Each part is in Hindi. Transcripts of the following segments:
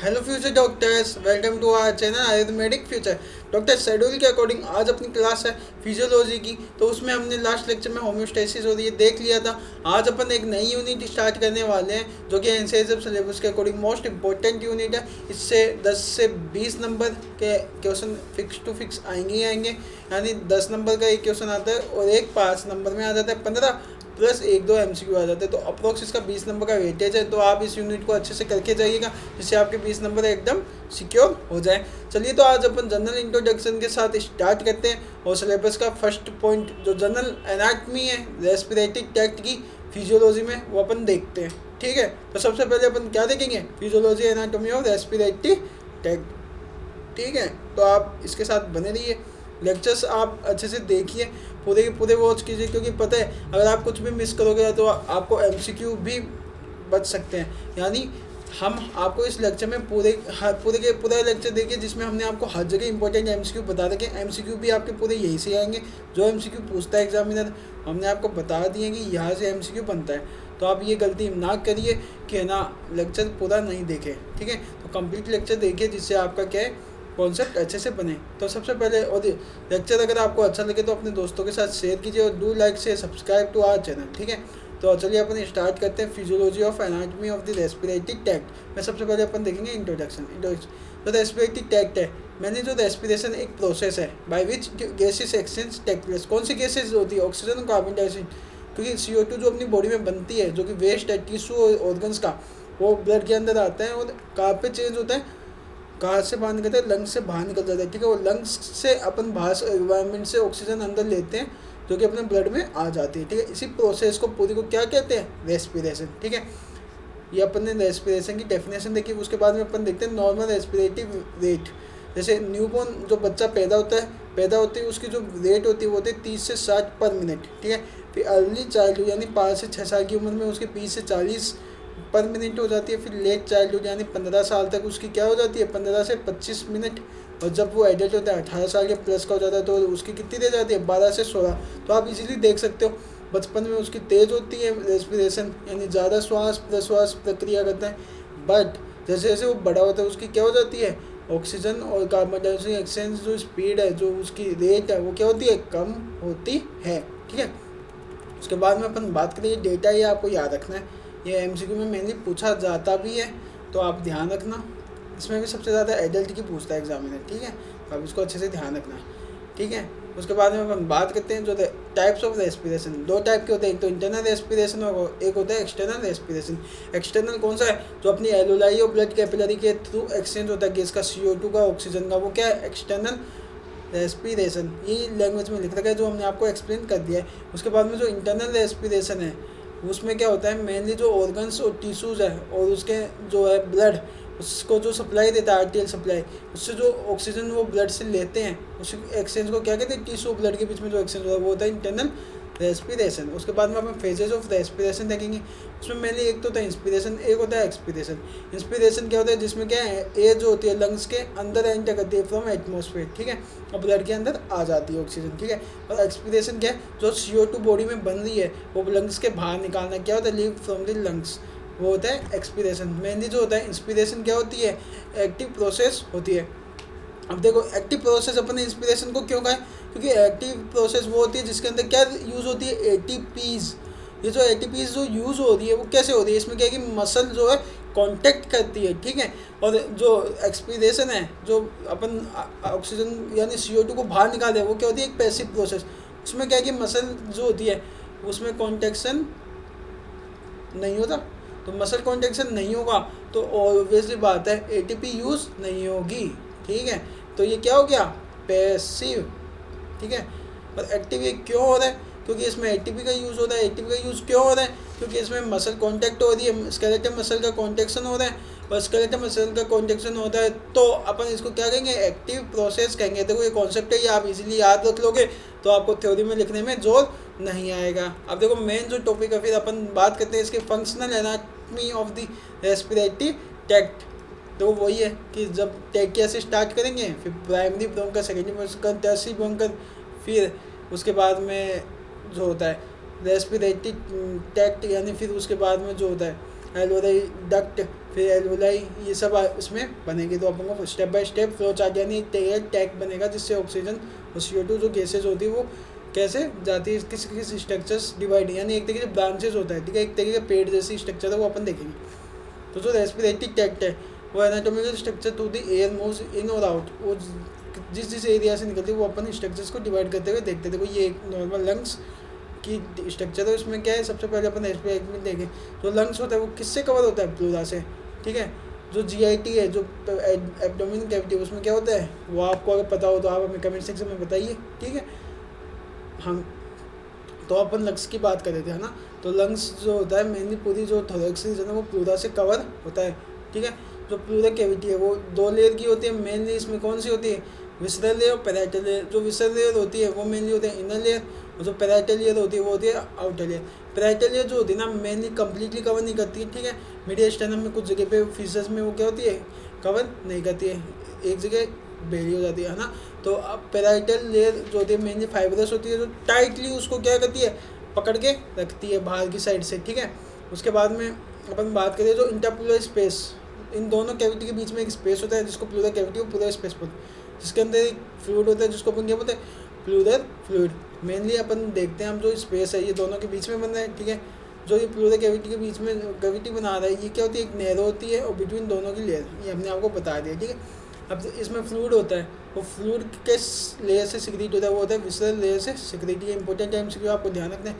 Hello future doctors, welcome to our channel Ayurvedic future. Doctor schedule के अकॉर्डिंग आज अपनी क्लास है फिजियोलॉजी की। तो उसमें हमने लास्ट लेक्चर में होम्योस्टेसिस और ये देख लिया था। आज अपन एक नई यूनिट स्टार्ट करने वाले हैं जो कि एनसीएसएफ सिलेबस के अकॉर्डिंग मोस्ट इंपॉर्टेंट यूनिट है। इससे 10 से 20 नंबर के क्वेश्चन फिक्स टू फिक्स आएंगे ही आएंगे। यानी 10 नंबर का एक क्वेश्चन आता है और एक 5 नंबर में आ जाता है 15 प्लस एक दो एमसीक्यू आ जाते हैं। तो अप्रोक्स इसका 20 नंबर का वेटेज है। तो आप इस यूनिट को अच्छे से करके जाइएगा जिससे आपके 20 नंबर एकदम सिक्योर हो जाए। चलिए तो आज अपन जनरल इंट्रोडक्शन के साथ स्टार्ट करते हैं और सिलेबस का फर्स्ट पॉइंट जो जनरल एनाटमी है रेस्पिरेटरी ट्रैक्ट की फिजियोलॉजी में वो अपन देखते हैं। ठीक है, तो सबसे पहले अपन क्या देखेंगे, physiology anatomy of respiratory tract. ठीक है, तो आप इसके साथ बने रहिए, लेक्चर्स आप अच्छे से देखिए, पूरे के पूरे वॉच कीजिए, क्योंकि पता है अगर आप कुछ भी मिस करोगे तो आपको एमसीक्यू भी बच सकते हैं। यानी हम आपको इस लेक्चर में पूरा लेक्चर देखिए जिसमें हमने आपको हर जगह इंपॉर्टेंट एमसीक्यू बता रखे। एमसीक्यू भी आपके पूरे यही से आएंगे, जो एमसीक्यू पूछता है एग्जामिनर हमने आपको बता दिए कि यहाँ से एमसीक्यू बनता है। तो आप ये गलती ना करिए कि है ना लेक्चर पूरा नहीं देखें। ठीक है, तो कंप्लीट लेक्चर देखिए जिससे आपका क्या है कॉन्सेप्ट अच्छे से बने। तो सबसे पहले और लेक्चर अगर आपको अच्छा लगे तो अपने दोस्तों के साथ शेयर कीजिए और डू लाइक से सब्सक्राइब टू आवर चैनल। ठीक है, तो चलिए अपन स्टार्ट करते हैं physiology of anatomy of the respiratory tract में। सबसे पहले अपन देखेंगे इंट्रोडक्शन। तो रेस्पिरेटरी ट्रैक्ट है, मैंने जो रेस्पिरेशन एक प्रोसेस है by which gases exchange take place. कौन सी गैसेज होती है, ऑक्सीजन और कार्बन डाइऑक्साइड। क्योंकि CO2 जो अपनी बॉडी में बनती है जो कि वेस्ट है टिश्यू और ऑर्गन्स का, वो ब्लड के अंदर आता है और कहाँ पे चेंज होता है, कहाँ से बाहर निकलता है, लंग्स से बाहर निकल जाता है। ठीक है, वो लंग्स से अपन बाहर से एनवायरनमेंट से ऑक्सीजन अंदर लेते हैं जो कि अपने ब्लड में आ जाती है। ठीक है, इसी प्रोसेस को पूरी को क्या कहते हैं, रेस्पिरेशन। ठीक है, ये अपन ने रेस्पिरेशन की डेफिनेशन देखी। उसके बाद में अपन देखते हैं नॉर्मल रेस्पिरेटिव रेट। जैसे न्यूबॉर्न जो बच्चा पैदा होते ही उसकी जो रेट होती है वो होती है 30 से 60 पर मिनट। ठीक है, फिर अर्ली चाइल्डहुड यानी 5 से 6 साल की उम्र में उसकी 20 से 40 पर मिनट हो जाती है। फिर लेट चाइल्डहुड यानी 15 साल तक उसकी क्या हो जाती है, 15 से 25 मिनट। और जब वो एडल्ट होता है 18 साल के प्लस का हो जाता है तो उसकी कितनी रह जाती है, 12 से 16। तो आप इजीली देख सकते हो बचपन में उसकी तेज़ होती है रेस्पिरेशन, यानी ज़्यादा श्वास प्रश्वास प्रक्रिया करता है। बट जैसे जैसे वो बड़ा होता है उसकी क्या हो जाती है, ऑक्सीजन और कार्बन डाइऑक्साइड एक्सचेंज जो स्पीड है, जो उसकी रेट है, वो क्या होती है, कम होती है। ठीक है, उसके बाद में अपन बात करें डेटा, ये आपको याद रखना है, ये एमसीक्यू में मेनली पूछा जाता भी है तो आप ध्यान रखना। इसमें भी सबसे ज़्यादा एडल्ट की पूछता है एग्जामिनर। ठीक है, तो आप इसको अच्छे से ध्यान रखना। ठीक है, उसके बाद में अपन बात करते हैं जो टाइप्स ऑफ रेस्पिरेशन। 2 टाइप के होते हैं, एक तो इंटरनल रेस्पिरेशन और एक होता है एक्सटर्नल रेस्पिरेशन। एक्सटर्नल कौन सा है, जो अपनी एलोलाई और ब्लड कैपिलरी के थ्रू एक्सचेंज होता है गैस का, CO2 का, ऑक्सीजन का, वो क्या है, एक्सटर्नल रेस्पिरेशन। ये लैंग्वेज में लिख रखा है जो हमने आपको एक्सप्लेन कर दिया है। उसके बाद में जो इंटरनल रेस्पिरेशन है उसमें क्या होता है, मेनली जो ऑर्गन्स और टिश्यूज़ है और उसके जो है ब्लड, उसको जो सप्लाई देता है आर्टियल सप्लाई, उससे जो ऑक्सीजन वो ब्लड से लेते हैं उस एक्सचेंज को क्या कहते हैं, टिश्यू ब्लड के बीच में जो एक्सचेंज होता है वो होता है इंटरनल रेस्पिरेशन। उसके बाद में अपन फेजेस ऑफ रेस्पिरेशन देखेंगे। उसमें मेनली एक तो होता है इंस्पिरेशन, एक होता है एक्सपिरेशन। इंस्पिरेशन क्या होता है, जिसमें क्या है एयर जो होती है लंग्स के अंदर एंटर करती है फ्रॉम एटमॉस्फेयर। ठीक है, और ब्लड के अंदर आ जाती है ऑक्सीजन। ठीक है, और एक्सपिरेशन क्या है, जो CO2 बॉडी में बन रही है वो लंग्स के बाहर निकालना, क्या होता है, लीव फ्रॉम द लंग्स, वो होता है एक्सपिरेशन। मेनली जो होता है इंस्पिरेशन क्या होती है, एक्टिव प्रोसेस होती है। अब देखो एक्टिव प्रोसेस अपन ने इंस्पिरेशन को क्यों कहा है, क्योंकि एक्टिव प्रोसेस वो होती है जिसके अंदर क्या यूज़ होती है, ATPs। ये जो ATPs जो यूज़ हो रही है वो कैसे हो रही है, इसमें क्या है कि मसल जो है कांटेक्ट करती है। ठीक है, और जो एक्सपीरेशन है, जो अपन ऑक्सीजन यानी CO2 को बाहर निकालते हैं, वो क्या होती है, एक पैसिव प्रोसेस। उसमें क्या है कि मसल जो होती है उसमें कॉन्टेक्शन नहीं होता। तो मसल कॉन्ट्रैक्शन नहीं होगा तो ऑब्वियसली बात है ATP यूज़ नहीं होगी। ठीक है, तो ये क्या हो गया, पैसिव। ठीक है, और एक्टिव ये क्यों हो रहा है, क्योंकि इसमें ATP का यूज़ हो रहा है। ATP का यूज़ क्यों हो रहा है, क्योंकि इसमें मसल कांटेक्ट हो रही है, स्केलेटल मसल का कॉन्ट्रैक्शन हो रहा है, और स्केलेटल मसल का कॉन्ट्रैक्शन होता है तो अपन इसको क्या कहेंगे, एक्टिव प्रोसेस कहेंगे। देखो ये कॉन्सेप्ट है, ये आप इजीली याद रख लोगे तो आपको थ्योरी में लिखने में जोर नहीं आएगा। अब देखो मेन जो टॉपिक है, फिर अपन बात करते हैं इसके functional anatomy of the respiratory tract. तो वही है कि जब ट्रैकिया से स्टार्ट करेंगे, फिर primary bronchus, secondary bronchus, tertiary bronchus, फिर उसके बाद में जो होता है रेस्पिरेटरी ट्रैक्ट, यानी फिर उसके बाद में जो होता है एल्वेओलाई डक्ट, फिर एल्वोलाई, ये सब इसमें बनेगी। तो अपन को step by step flow chart यानी एक टैग बनेगा जिससे ऑक्सीजन और CO2 जो गैसेज होती है वो कैसे जाती है, किस किस स्ट्रक्चर्स डिवाइड, यानी एक तरीके से ब्रांचेज होता है, ठीक है, एक तरीके से पेड़ जैसी स्ट्रक्चर है वो अपन देखेंगे। तो जो रेस्पिरेटरी ट्रैक्ट है वो anatomical structure to the air moves in और आउट, वो जिस जिस एरिया से निकलती है वो अपन स्ट्रक्चर्स को डिवाइड करते हुए देखते थे। ये एक नॉर्मल लंग्स की स्ट्रक्चर है, उसमें क्या है, सबसे पहले अपन रेस्पिरेटरी में देखें जो लंग्स होता है वो किससे कवर होता है, प्लूरा से, ठीक है। जो GIT है, जो एब्डोमिन कैविटी, उसमें क्या होता है वो आपको अगर पता हो तो आप हमें कमेंट सेक्शन में बताइए, ठीक है। हम तो अपन लंग्स की बात कर रहे थे, है ना। तो लंग्स जो होता है मेनली पूरी जो थोरेक्स रीजन है वो प्लूरा से कवर होता है, ठीक है। जो प्लूरल कैविटी है वो 2 लेयर की होती है मेनली, इसमें कौन सी होती है, विसरल लेयर और पैराइटल लेयर। जो विसरल लेयर होती है वो मेनली होती है इनर लेयर, और जो पैराइटल लेयर होती है वो होती है आउटर लेयर। पैराइटल लेयर जो होती है ना मेनली कम्प्लीटली कवर नहीं करती है, ठीक है। मीडियल स्टेनम में कुछ जगह पे फीचर्स में वो क्या होती है, कवर नहीं करती है, एक जगह बेरी हो जाती है ना। तो अब पैराइटल लेयर जो होती है मेनली फाइब्रस होती है, जो टाइटली उसको क्या करती है, पकड़ के रखती है बाहर की साइड से, ठीक है। उसके बाद में अपन बात करें जो इंटरप्लूरल स्पेस, इन दोनों कैविटी के बीच में एक स्पेस होता है जिसको प्लूरल कैविटी और प्लूरल स्पेस बोलते हैं, जिसके अंदर एक फ्लूइड होता है जिसको अपन क्या बोलते हैं, प्लूरल फ्लूइड। मेनली अपन देखते हैं हम जो स्पेस है ये दोनों के बीच में बन रहा है, ठीक है। जो ये प्लूरल कैविटी के बीच में कैविटी बना रहा है ये क्या होती है, एक नैरो होती है और बिटवीन दोनों की लेयर, ये हमने आपको बता दिया, ठीक है। अब इसमें फ्लूइड होता है, वो फ्लूइड किस लेयर से सिक्रीट होता है, वो होता है विसरल लेयर से सिक्रीट। ये इंपॉर्टेंट टाइम से आपको ध्यान रखना है।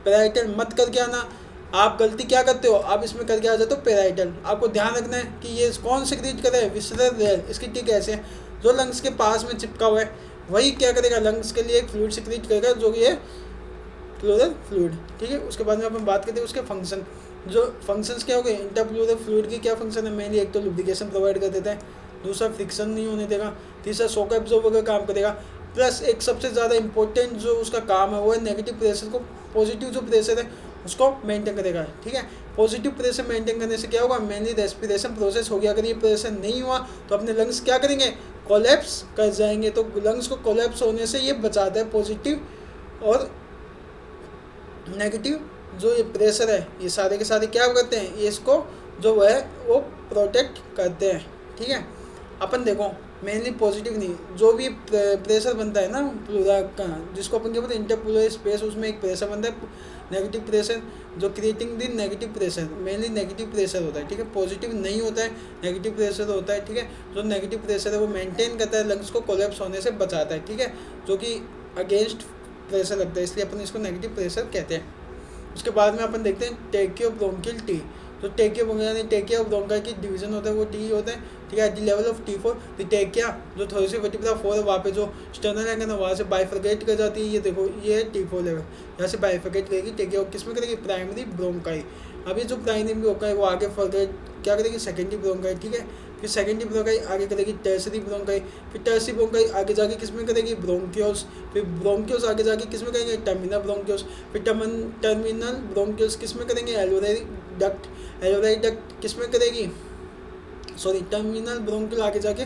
पैराइटल मत करके आना, आप गलती क्या करते हो, आप इसमें करके आ जाते हो पैराइटल। आपको ध्यान रखना है कि ये कौन सिक्रीट कर रहा है, विसरल लेयर। इसकी टिक ऐसे है, जो लंग्स के पास में चिपका हुआ है वही क्या करेगा, लंग्स के लिए एक फ्लूइड सिक्रीट करेगा जो कि है प्लूरल फ्लूइड, ठीक है। उसके बाद में अपन बात करते हैं उसके फंक्शन। जो फंक्शंस क्या हो गए, इंटरप्लूरल फ्लूइड की क्या फंक्शन है, मेनली एक तो लुब्रिकेशन प्रोवाइड कर देता है, दूसरा फ्रिक्शन नहीं होने देगा, तीसरा शॉक एब्जॉर्बर का काम करेगा, प्लस एक सबसे ज़्यादा इंपॉर्टेंट जो उसका काम है वो है नेगेटिव प्रेशर को पॉजिटिव जो प्रेशर है उसको मेंटेन करेगा, ठीक है। पॉजिटिव प्रेशर मेंटेन करने से क्या होगा, मेनली रेस्पिरेशन प्रोसेस हो गया। अगर ये प्रेशर नहीं हुआ तो अपने लंग्स क्या करेंगे, कोलैप्स कर जाएंगे। तो लंग्स को कोलैप्स होने से ये बचाता है, पॉजिटिव और नेगेटिव जो ये प्रेशर है ये सारे के सारे क्या करते हैं, ये इसको जो है वो प्रोटेक्ट करते हैं, ठीक है। अपन देखो मेनली पॉजिटिव नहीं, जो भी प्रेशर बनता है ना प्लूरा का, जिसको अपन क्या बोलते हैं इंटरप्लूरल स्पेस, उसमें एक प्रेशर बनता है नेगेटिव प्रेशर, जो creating the negative pressure, mainly negative pressure होता है, ठीक है। पॉजिटिव नहीं होता है, नेगेटिव प्रेशर होता है, ठीक है। जो नेगेटिव प्रेशर है वो मेंटेन करता है, लंग्स को कोलैप्स होने से बचाता है, ठीक है, जो कि अगेंस्ट प्रेशर लगता है, इसलिए अपन इसको नेगेटिव प्रेशर कहते हैं। उसके बाद में अपन देखते हैं टेकियो ब्रोंकियल टी। तो टेकियो यानी टेकिया ब्रोंकाई की डिवीजन होता है वो टी होता है, ठीक है। At the level of T4 the टेकिया जो थोड़ी सी वर्टिब्रा 4 है वहाँ पे जो स्टर्नल है ना वहाँ से बाइफरकेट कर जाती है। ये देखो ये है T4 लेवल, यहाँ से बाइफरकेट करेगी टेकिया, किस में करेगी, प्राइमरी ब्रोंकाई। अभी जो प्राइमरी ब्रोंकाई वो आगे फॉरगेट क्या करेगी, सेकेंडरी ब्रोंकाई, ठीक है। फिर सेकेंडरी ब्रोंकाई आगे करेगी टर्सरी ब्रोंकाई, फिर टर्सरी ब्रोंकाई आगे जाके किस में करेगी, ब्रोंकियोस। फिर ब्रोंकियोस आगे जाके किस में करेंगे, टर्मिनल ब्रोंकियोस। फिर टर्मिनल ब्रोंकियोस किस में करेंगे, एल्वोलारी डक्ट। एल्वोलारी डक्ट किस में करेगी, सॉरी टर्मिनल ब्रोंकियल आगे जाके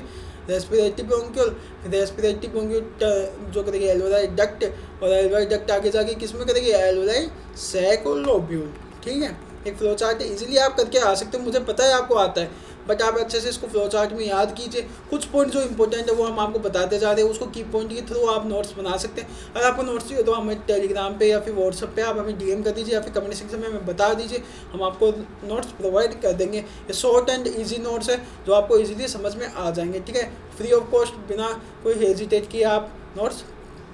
रेस्पिरेटरी ब्रोंकियल, रेस्पिरेटरी ब्रोंकियल जो करेगी एल्वोलारी डक्ट, और एल्वोलारी डक्ट आगे जाके किस में करेगी, एल्वोलारी सैक और लोब्यूल, ठीक है। एक फ्लो चार्ट है, इजीली आप करके आ सकते हो, मुझे पता है आपको आता है, बट आप अच्छे से इसको फ्लो चार्ट में याद कीजिए। कुछ पॉइंट जो इंपॉर्टेंट है वो हम आपको बताते जा रहे हैं, उसको की पॉइंट के थ्रू आप नोट्स बना सकते हैं। अगर आपको नोट्स चाहिए तो हमें टेलीग्राम पे या फिर व्हाट्सएप पे आप हमें DM कर दीजिए या फिर कमेंट सेक्शन में हमें बता दीजिए, हम आपको नोट्स प्रोवाइड कर देंगे। ये शॉर्ट एंड ईजी नोट्स है जो आपको ईजिली समझ में आ जाएंगे, ठीक है। फ्री ऑफ कॉस्ट, बिना कोई हेजिटेट किए आप नोट्स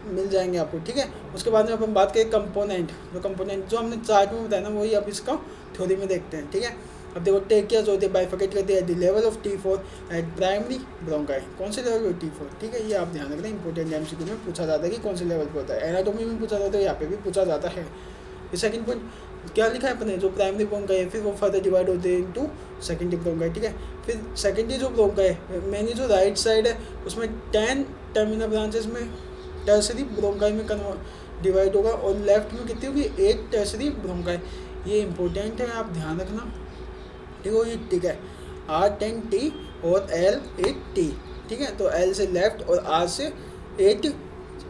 मिल जाएंगे आपको, ठीक है। उसके बाद में अपन बात करें कंपोनेंट, जो हमने चार्ट में बताया ना वही अब इसका थ्योरी में देखते हैं, ठीक है। अब देखो टेकिया जो होती है बाइफरकेट करती है at the level of T4 eight primary bronchi, कौन से लेवल पे, T4, ठीक है। ये आप ध्यान रखना, इंपॉर्टेंट MCQ में पूछा जाता है कि कौन से लेवल पे होता है, एनाटॉमी में पूछा जाता है, यहाँ पे भी पूछा जाता है। ये सेकंड पॉइंट क्या लिखा है अपने, जो प्राइमरी ब्रोंकाई है फिर वो फर्दर डिवाइड होते हैं इनटू सेकेंडरी ब्रोंकाई, ठीक है। फिर सेकेंडरी जो ब्रोंकाई है मेनली जो राइट साइड है उसमें 10 टर्मिनल ब्रांचेस में टर्सरी ब्रोंकाई में डिवाइड होगा, और लेफ्ट में कितनी होगी, 8 टर्सरी ब्रोंकाई। ये इंपॉर्टेंट है, आप ध्यान रखना, ठीक है। ये ठीक है, R10T और L8T, ठीक है। तो L से लेफ्ट और R से 8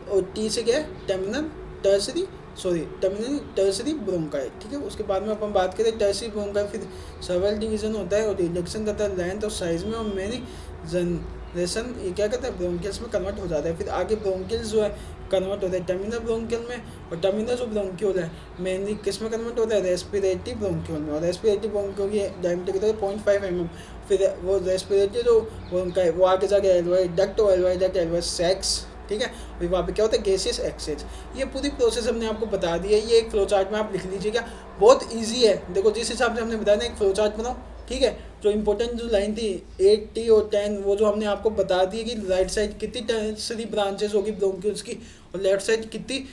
और T से क्या है, terminal tertiary sorry terminal tertiary bronchi, ठीक है। उसके बाद में अपन बात करें टर्सरी ब्रोंकाई, फिर सर्वल डिवीजन होता है और रिडक्शन करता है लेंथ और साइज में, और मैंने जनरेशन ये क्या कहता है ब्रोंकियल्स में कन्वर्ट हो जाता है। फिर आगे ब्रोंकियल्स जो है कन्वर्ट होता है टर्मिनल ब्रोंकियल में, और टर्मिनल जो ब्रोंक्यूल है मेनली किस में कन्वर्ट होता है रेस्पिरेटरी ब्रोंक्यूल में, और रेस्पिरेटरी ब्रोंक्यूल की डायमीटर कितना है 0.5 mm। फिर वो रेस्पिरेटरी जो ब्रोंकाई वो आगे जाके एल्वेओलार डक्ट और एल्वेओलार डक्ट एल्वेओलार सैक्स, ठीक है। फिर वहाँ पे क्या होता है गैसियस एक्सचेंज। ये पूरी प्रोसेस हमने आपको बता दी है, ये एक फ्लो चार्ट में आप लिख लीजिएगा, बहुत इजी है। देखो जिस हिसाब से हमने बताया ना एक फ्लो चार्ट बनाओ, ठीक है। जो इंपॉर्टेंट जो लाइन थी 8, T और 10 वो जो हमने आपको बता दी कि राइट साइड कितनी टर्सरी ब्रांचेस होगी ब्रोंक्यूल्स की, और लेफ्ट साइड कितनी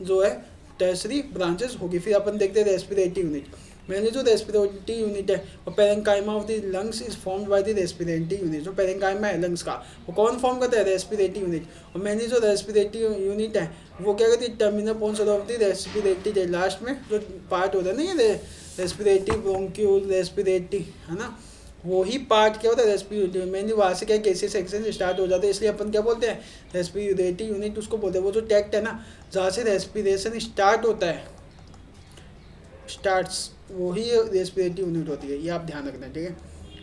जो है टर्सरी ब्रांचेस होगी। फिर अपन देखते हैं रेस्पिरेटरी यूनिट। मैंने जो रेस्पिरेटरी यूनिट है और parenchyma of the lungs is formed by the respiratory unit. जो पेरेंकाइमा है लंग्स का वो कौन फॉर्म करता है रेस्पिरेटरी यूनिट। और मैंने जो रेस्पिरेटरी यूनिट है वो क्या कहती है terminal portion of the respiratory, last में जो पार्ट होता है ना ये रेस्पिरेटरी ब्रोंक्यूल रेस्पिरेटरी है ना, वही पार्ट क्या होता है रेस्पिरेटरी। मैंने वहाँ से क्या गैसियस एक्सचेंज स्टार्ट हो जाता है, इसलिए अपन क्या बोलते हैं रेस्पिरेटरी यूनिट उसको बोलते हैं। वो जो टैक्ट है ना जहाँ से रेस्पिरेशन स्टार्ट होता है स्टार्ट्स वही रेस्पिरेटरी यूनिट होती है, ये आप ध्यान रखना, ठीक है।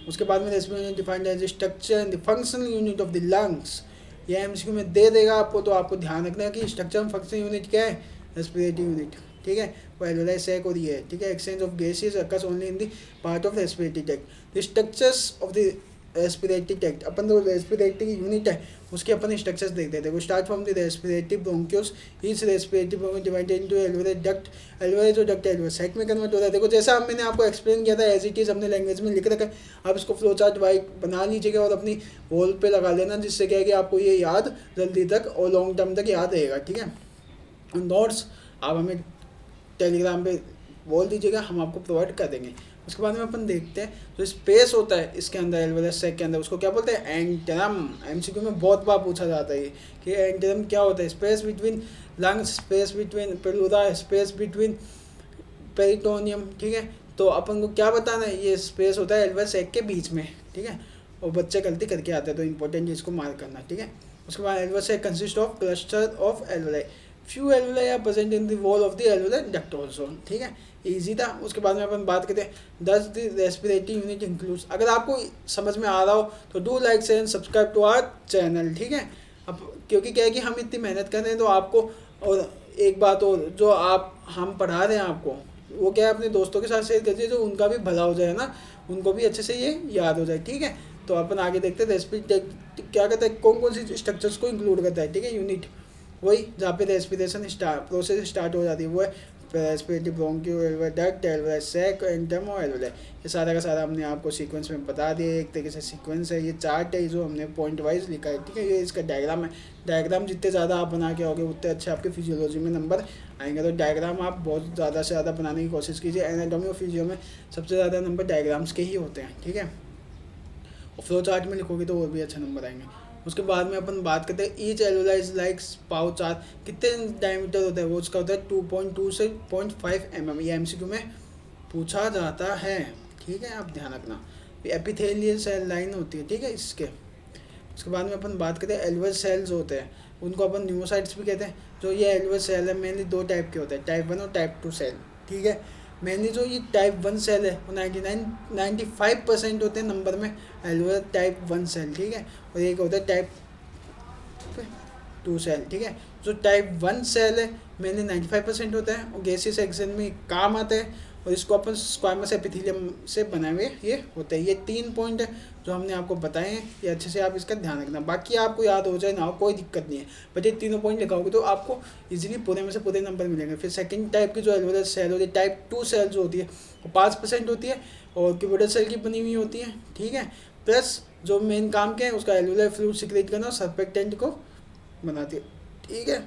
उसके बाद में respiratory unit defined as structure and the functional unit of the lungs. ये एमसीक्यू में दे देगा आपको, तो आपको ध्यान रखना है कि स्ट्रक्चर एंड फंक्शनल यूनिट क्या है रेस्पिरेटरी यूनिट, ठीक है। वो एल्वेओलार सैक और ये है, ठीक है। Exchange of gases occurs only in the part of respiratory tract. The structures of the respiratory tract, अपन जो रेस्पिरेटरी यूनिट है उसके अपन स्ट्रक्चर्स देख देते हैं। वो start from the respiratory bronchioles, each respiratory bronchiole divided into alveolar duct, alveolar जो डक्ट एल्वेओलार सैक में कन्वर्ट होता है। देखो जैसा मैंने आपको एक्सप्लेन किया था एज इट इज़ हमने लैंग्वेज में लिख रखा है, आप इसको फ्लो चार्ट वाइज बना लीजिएगा और अपनी वॉल पे लगा लेना, जिससे क्या है कि आपको ये याद जल्दी तक और लॉन्ग टर्म तक याद रहेगा, ठीक है। नोट्स आप हमें टेलीग्राम पे बोल दीजिएगा, हम आपको प्रोवाइड कर देंगे। उसके बाद में अपन देखते हैं जो स्पेस होता है इसके अंदर एल्वेओलार सैक के अंदर उसको क्या बोलते हैं एंटेरम। एमसीक्यू में बहुत बार पूछा जाता है कि एंटेरम क्या होता है। Space between lungs, space between pleura, space between peritoneum, ठीक है। तो अपन को क्या बताना है ये स्पेस होता है एल्वेओलार सैक के बीच में, ठीक है। और बच्चे गलती करके आते हैं तो इंपॉर्टेंट चीज़ को मार्क करना, ठीक है। उसके बाद alveolar sac consist of cluster of alveoli, few alveoli are present in the wall of the alveolar duct also, ठीक है। इजी था। उसके बाद में अपन बात करते हैं दस द रेस्पिरेटरी यूनिट इंक्लूड्स। अगर आपको समझ में आ रहा हो तो do like share and subscribe to our channel, ठीक है। अब क्योंकि क्या है कि हम इतनी मेहनत कर रहे हैं तो आपको, और एक बात और जो आप हम पढ़ा रहे हैं आपको वो क्या है अपने दोस्तों के साथ शेयर कीजिए जो उनका भी भला हो जाए ना, उनको भी अच्छे से ये याद हो जाए, ठीक है। तो अपन आगे देखते हैं रेस्पिरेटरी क्या कहता है कौन कौन सी स्ट्रक्चर्स को इंक्लूड करता है, ठीक है। यूनिट वही जहाँ पे रेस्पिरेशन प्रोसेस स्टार्ट हो जाती है वो है respiratory bronchiole, alveolar duct, alveolar sac, एंटेरम और एल्वेओलाई। ये सारा का सारा हमने आपको सीक्वेंस में बता दिया, एक तरीके से सीक्वेंस है, ये चार्ट है जो हमने पॉइंट वाइज लिखा है, ठीक है। ये इसका डायग्राम है। डायग्राम जितने ज़्यादा आप बना के आओगे उतने अच्छे आपके फिजियोलॉजी में नंबर आएंगे। तो डायग्राम आप बहुत ज़्यादा से ज़्यादा बनाने की कोशिश कीजिए। एनाटॉमी और फिजियो में सबसे ज़्यादा नंबर डायग्राम्स के ही होते हैं, ठीक है। और फ्लो चार्ट में लिखोगे तो और भी अच्छे नंबर आएंगे। उसके बाद में अपन बात करते हैं each alveoli is like pouch are, कितने डायमीटर होता है वो उसका होता है 2.2 से 0.5 mm। ये एमसीक्यू में पूछा जाता है, ठीक है। आप ध्यान रखना। एपिथेलियल सेल लाइन होती है, ठीक है इसके। उसके बाद में अपन बात करते हैं एल्वेओलार सेल्स होते हैं, उनको अपन न्यूमोसाइट्स भी कहते हैं। जो ये एल्वेओलार सेल है मेनली दो टाइप के होते हैं, टाइप 1 और टाइप 2 सेल, ठीक है। मेनली जो ये टाइप 1 सेल है वो 95% होते हैं नंबर में एल्वेओलार टाइप 1 सेल, ठीक है। और एक होता है टाइप 2 सेल, ठीक है। जो टाइप 1 सेल है मेनली 95% होता है और गैसियस एक्सचेंज में काम आता है, और इसको अपन स्क्वामस एपिथेलियम से बनाए हुए ये होते हैं। ये 3 पॉइंट है जो हमने आपको बताए हैं, ये अच्छे से आप इसका ध्यान रखना। बाकी आपको याद हो जाए ना हो कोई दिक्कत नहीं है, बट ये तीनों पॉइंट लिखाओगे तो आपको इजीली पूरे में से पूरे नंबर मिलेंगे। फिर सेकंड टाइप की जो एल्वेओलार सेल होती है टाइप 2 सेल जो होती है वो 5% होती है और क्यूबिडल सेल की बनी हुई होती है, ठीक है। प्लस जो मेन काम क्या है उसका एल्वेओलार फ्लूइड सिक्रेट करना और सर्फेक्टेंट को बनाती है, ठीक है।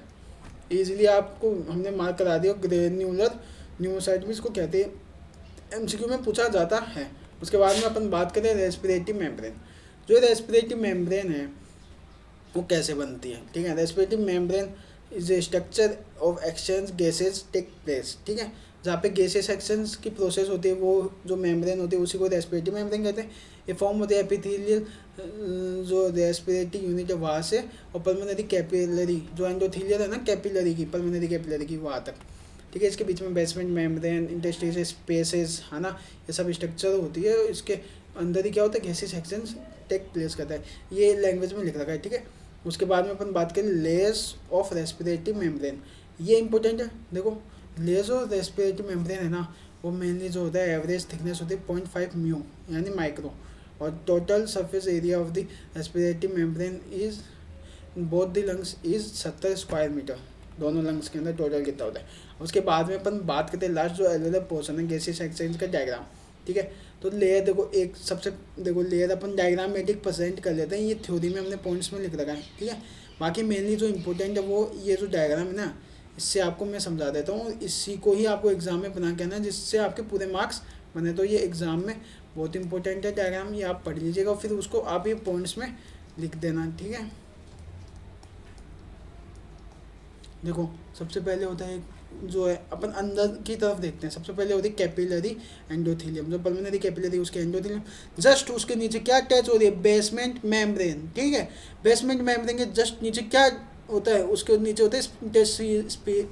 ईजिली आपको हमने मार्क करा दिया। ग्रेन्युलर न्यूमोसाइट भी इसको कहते हैं, एमसीक्यू में पूछा जाता है। उसके बाद में अपन बात करें रेस्पिरेटरी मेम्ब्रेन। जो रेस्पिरेटरी मेम्ब्रेन है वो कैसे बनती है, ठीक है। Respiratory membrane is a structure of exchange gases take place, ठीक है। जहाँ पे गैसेस एक्सचेंज की प्रोसेस होती है वो जो मेम्ब्रेन होती है उसी को रेस्पिरेटरी मेम्ब्रेन कहते हैं। ये फॉर्म होती है एपिथेलियल जो रेस्पिरेटरी यूनिट है वहाँ से, और पल्मोनरी कैपिलरी जो एंडोथेलियल है ना कैपिलरी की, पल्मोनरी कैपिलरी की वहाँ तक, ठीक है। इसके बीच में बेसमेंट मेम्ब्रेन, इंटरस्टिशियल स्पेसेस, है ना, ये सब स्ट्रक्चर होती है। इसके अंदर ही क्या होता है, गैसी सेक्शंस टेक प्लेस करता है, ये लैंग्वेज में लिख रखा है, ठीक है। उसके बाद में अपन बात करें लेयर्स ऑफ रेस्पिरेटरी मेम्ब्रेन, ये इंपॉर्टेंट है। देखो लेयर्स ऑफ रेस्पिरेटरी मेम्ब्रेन है ना, वो मेनली जो होता है एवरेज थिकनेस होती है 0.5 म्यू यानी माइक्रो, और total surface area of the respiratory membrane is both the lungs is 70 square metre, दोनों लंग्स के अंदर टोटल कितना होता है। उसके बाद में अपन बात करते हैं लास्ट जो एलवेलर पोर्शन है गैसियस एक्सचेंज का डायग्राम, ठीक है। तो लेयर देखो एक सबसे, देखो लेयर अपन डायग्रामेटिक प्रेजेंट कर लेते हैं, ये थ्योरी में हमने पॉइंट्स में लिख रखा है, ठीक है। बाकी मेनली जो इंपॉर्टेंट है वो ये जो डायग्राम है ना, इससे आपको मैं समझा देता हूँ, इसी को ही आपको एग्जाम में बना के आना है जिससे आपके पूरे मार्क्स बने। तो ये एग्जाम में बहुत इंपॉर्टेंट है डायग्राम, ये आप पढ़ लीजिएगा और फिर उसको आप ये पॉइंट्स में लिख देना, ठीक है। देखो सबसे पहले होता है जो है अपन अंदर की तरफ देखते हैं, सबसे पहले होती है कैपिलरी एंडोथेलियम, जो पल्मोनरी कैपिलरी उसके एंडोथेलियम, जस्ट उसके नीचे क्या अटैच हो रही है, बेसमेंट मेम्ब्रेन, ठीक है। बेसमेंट मेम्ब्रेन के जस्ट नीचे क्या होता है, उसके नीचे होता है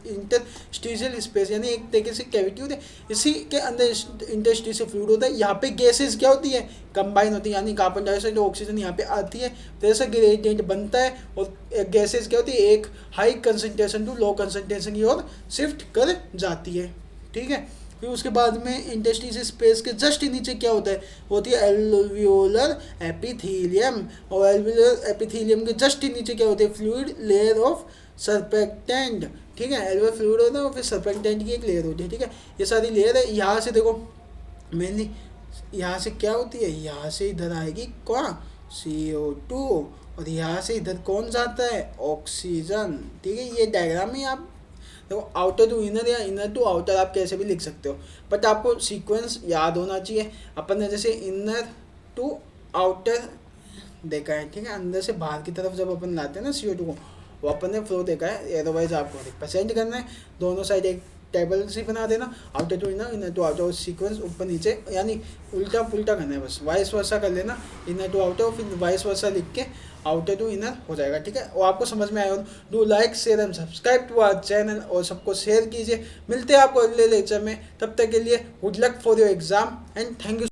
इंटरस्टिशियल स्पेस, यानी एक तरीके से कैविटी होती है, इसी के अंदर इंटरस्टिशियल फ्लूइड होता है। यहाँ पे गैसेस क्या होती है, कंबाइन होती है, यानी कार्बन डाइऑक्साइड और ऑक्सीजन यहाँ पे आती है, प्रेशर ग्रेडियंट बनता है, और गैसेस क्या होती है, एक high concentration to low concentration की ओर शिफ्ट कर जाती है, ठीक है। फिर उसके बाद में इंटरस्टिशियल स्पेस के जस्ट नीचे क्या होता है, होती है एल्वियोलर एपिथेलियम, और एल्वियोलर एपिथेलियम के जस्ट नीचे क्या होती है, फ्लूइड लेयर ऑफ सरपेक्टेंट, ठीक है। एल्वियोलर फ्लूइड होता है और फिर सरपेक्टेंट की एक लेयर होती है, ठीक है। ये सारी लेयर है। यहाँ से देखो मेनली यहाँ से क्या होती है, यहाँ से इधर आएगी कौन, CO2, और यहाँ से इधर कौन जाता है, ऑक्सीजन, ठीक है। ये डायग्राम में आप देखो आउटर टू इनर या इनर टू आउटर आप कैसे भी लिख सकते हो, बट आपको सीक्वेंस याद होना चाहिए। अपन ने जैसे इनर टू आउटर देखा है, ठीक है, अंदर से बाहर की तरफ जब अपन लाते हैं ना CO2 को, वो अपन ने फ्लो देखा है। अदरवाइज आपको रिप्रेजेंट करना है, दोनों साइड एक टेबल सी बना देना, outer to inner, inner to outer, sequence ऊपर नीचे यानी उल्टा पुल्टा करना है, बस वाइस वर्सा कर लेना, इनर टू आउटर और फिर वाइस वर्सा लिख के आउटर टू इनर हो जाएगा, ठीक है। और आपको समझ में आया हो, do like share and subscribe to our channel, और सबको शेयर कीजिए। मिलते हैं आपको अगले लेक्चर में, तब तक के लिए good luck for your exam and thank you.